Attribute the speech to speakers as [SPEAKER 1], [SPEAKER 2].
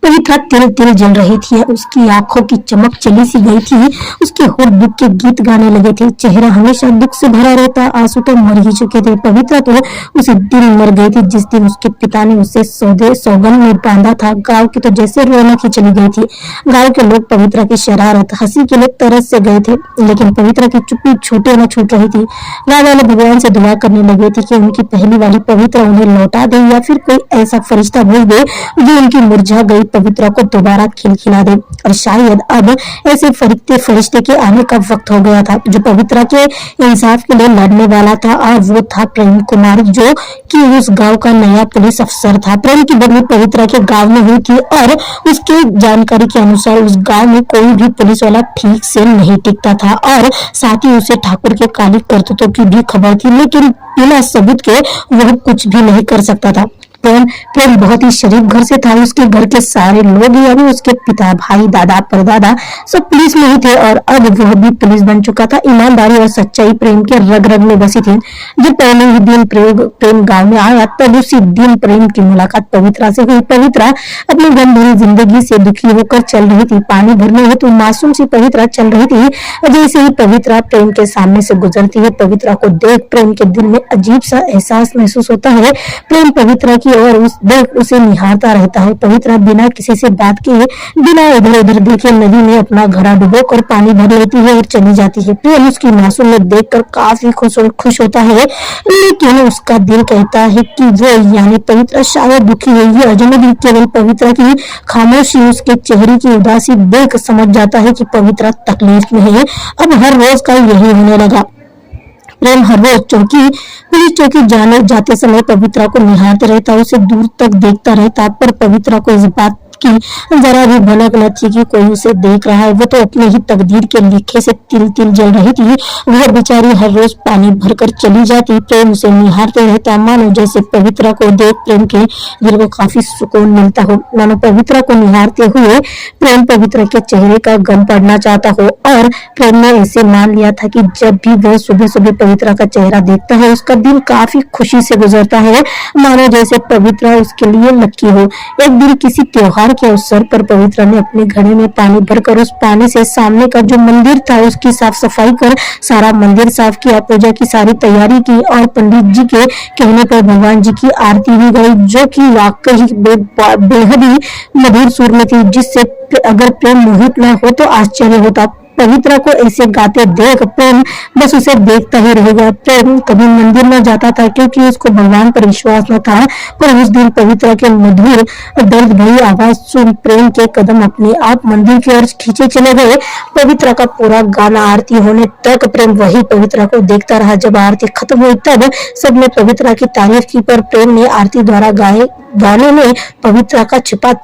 [SPEAKER 1] पवित्रा तिल तिल जल रही थी, उसकी आंखों की चमक चली सी गई थी, उसके होठ दुख के गीत गाने लगे थे। चेहरा हमेशा दुख से भरा रहता, आंसू तो मर ही चुके थे। पवित्रा तो उसी दिन मर गई थी जिस दिन उसके पिता ने उसे सौगंध में बांधा था। गांव की तो जैसे रौनक ही चली गई थी। गांव के लोग पवित्रा की शरारत हंसी के लिए तरस से गए थे, लेकिन पवित्रा की चुप्पी छूटे न छूट रही थी। गांव वाले भगवान से दुआ करने लगे थे कि उनकी पहली वाली पवित्रा उन्हें लौटा दे या फिर कोई ऐसा फरिश्ता भेज दे जो उनकी मुरझा गई पवित्रा को दोबारा खिलखिला दे। और शायद अब ऐसे फरिश्ते के आने का वक्त हो गया था जो पवित्रा के इंसाफ के लिए लड़ने वाला था। और वो था प्रेम कुमार, जो कि उस गांव का नया पुलिस अफसर था। प्रेम की बदली पवित्रा के गांव में हुई थी और उसके जानकारी के अनुसार उस गांव में कोई भी पुलिस वाला ठीक से नहीं टिकता था और साथ ही उसे ठाकुर के काली करतूतों की भी खबर थी, लेकिन बिना सबूत के वह कुछ भी नहीं कर सकता था। प्रेम बहुत ही शरीफ घर से था। उसके घर के सारे लोग यानी उसके पिता, भाई, दादा, परदादा सब पुलिस में ही थे और अब वह भी पुलिस बन चुका था। ईमानदारी और सच्चाई प्रेम के रग रग में बसी थी। जब पहले ही दिन प्रेम गांव में आया तब उसी दिन प्रेम की मुलाकात पवित्रा से हुई। पवित्रा अपनी गम भरी जिंदगी से दुखी होकर चल रही थी। पानी भरने हेतु तो मासूम सी पवित्रा चल रही थी। जैसे ही पवित्रा प्रेम के सामने से गुजरती है, पवित्रा को देख प्रेम के दिल में अजीब सा एहसास महसूस होता है। प्रेम पवित्रा की और उसे निहारता रहता है। पवित्रा बिना किसी से बात किए, बिना इधर उधर देखे नदी में अपना घड़ा डुबोकर पानी भर लेती है और चली जाती है। प्रेम उसकी मासूमियत देखकर काफी खुश होता है, लेकिन उसका दिल कहता है कि वो यानी पवित्रा शायद दुखी है। अजनबी केवल पवित्रा की खामोशी, उसके चेहरे की उदासी देख समझ जाता है कि पवित्रा तकलीफ में है। अब हर रोज का यही होने लगा। प्रेम हर रोज पुलिस चौकी जाने जाते समय पवित्रा को निहारते रहता, उसे दूर तक देखता रहता, पर पवित्रा को इस बात की जरा भी भनक न थी कि कोई उसे देख रहा है। वो तो अपने ही तकदीर के लिखे से तिल तिल जल रही थी। वह बेचारी हर रोज पानी भरकर चली जाती। प्रेम उसे निहारते रहता, मानो जैसे पवित्रा को देख प्रेम के दिल को काफी सुकून मिलता हो। मानो पवित्रा को निहारते हुए प्रेम पवित्रा के चेहरे का गम पड़ना चाहता हो। और प्रेम ने ऐसे मान लिया था कि जब भी वह सुबह सुबह पवित्रा का चेहरा देखता है, उसका दिन काफी खुशी से गुजरता है, मानो जैसे पवित्रा उसके लिए लकी हो। एक दिन किसी त्योहार के अवसर पर पवित्रा ने अपने घड़े में पानी भरकर उस पानी से सामने का जो मंदिर था उसकी साफ सफाई कर सारा मंदिर साफ किया, पूजा की सारी तैयारी की और पंडित जी के कहने पर भगवान जी की आरती भी गई, जो कि वाकई बेहद ही मधुर सुर में थी, जिससे अगर प्रेम मोहित न हो तो आश्चर्य होता। पवित्रा को ऐसे गाते देख प्रेम बस उसे देखता ही रह गया। प्रेम कभी मंदिर न जाता था क्योंकि उसको भगवान पर विश्वास न था, पर उस दिन पवित्रा के मधुर दर्द भरी आवाज सुन प्रेम के कदम अपने आप मंदिर की ओर खींचे चले गए। पवित्रा का पूरा गाना आरती होने तक प्रेम वही पवित्रा को देखता रहा। जब आरती खत्म हुई तब सबने पवित्रा की तारीफ की, पर प्रेम ने आरती द्वारा गाने में पवित्रा का छिपा